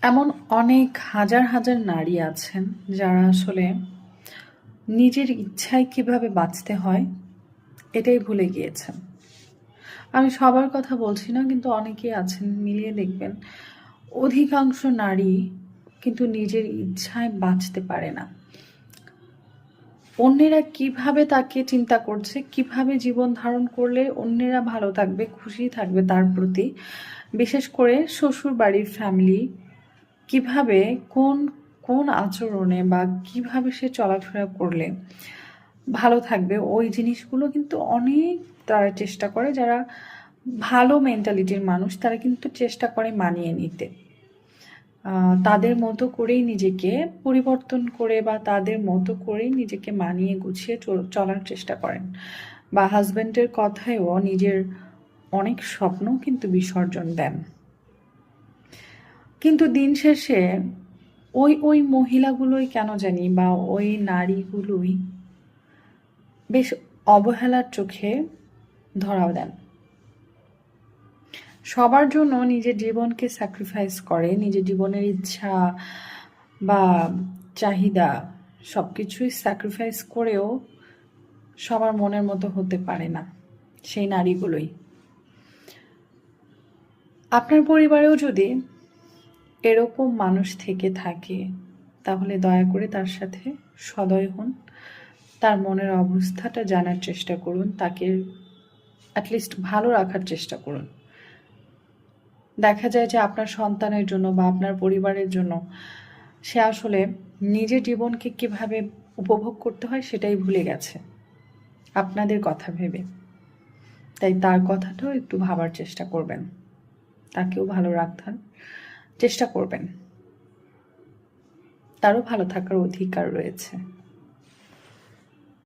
এমন অনেক হাজার হাজার নারী আছেন যারা আসলে নিজের ইচ্ছায় কিভাবে বাঁচতে হয় এটাই ভুলে গিয়েছেন। আমি সবার কথা বলছি না, কিন্তু অনেকেই আছেন, মিলিয়ে দেখবেন অধিকাংশ নারী কিন্তু নিজের ইচ্ছায় বাঁচতে পারে না। অন্যেরা কিভাবে তাকে চিন্তা করছে, কিভাবে জীবন ধারণ করলে অন্যেরা ভালো থাকবে, খুশি থাকবে তার প্রতি, বিশেষ করে শ্বশুর বাড়ির ফ্যামিলি কিভাবে কোন কোন আচরণে বা কিভাবে সে চলাফেরা করলে ভালো থাকবে, ওই জিনিসগুলো কিন্তু অনেক তারা চেষ্টা করে। যারা ভালো মেন্টালিটির মানুষ তারা কিন্তু চেষ্টা করে মানিয়ে নিতে, তাদের মতো করেই নিজেকে পরিবর্তন করে বা তাদের মতো করেই নিজেকে মানিয়ে গুছিয়ে চলার চেষ্টা করেন, বা হাজব্যান্ডের কথায়ও নিজের অনেক স্বপ্ন কিন্তু বিসর্জন দেন। কিন্তু দিন শেষে ওই মহিলাগুলোই কেন জানি বা ওই নারীগুলোই বেশ অবহেলার চোখে ধরা দেন। সবার জন্য নিজের জীবনকে স্যাক্রিফাইস করে, নিজের জীবনের ইচ্ছা বা চাহিদা সব কিছুই স্যাক্রিফাইস করেও সবার মনের মতো হতে পারে না সেই নারীগুলোই। আপনার পরিবারেও যদি এরকম মানুষ থেকে থাকে তাহলে দয়া করে তার সাথে সদয় হন, তার মনের অবস্থাটা জানার চেষ্টা করুন, তাকে অ্যাটলিস্ট ভালো রাখার চেষ্টা করুন। দেখা যায় যে আপনার সন্তানের জন্য বা আপনার পরিবারের জন্য সে আসলে নিজের জীবনকে কিভাবে উপভোগ করতে হয় সেটাই ভুলে গেছে আপনাদের কথা ভেবে। তাই তার কথাটাও একটু ভাবার চেষ্টা করবেন, তাকেও ভালো রাখার চেষ্টা করবেন। তারও ভালো থাকার অধিকার রয়েছে।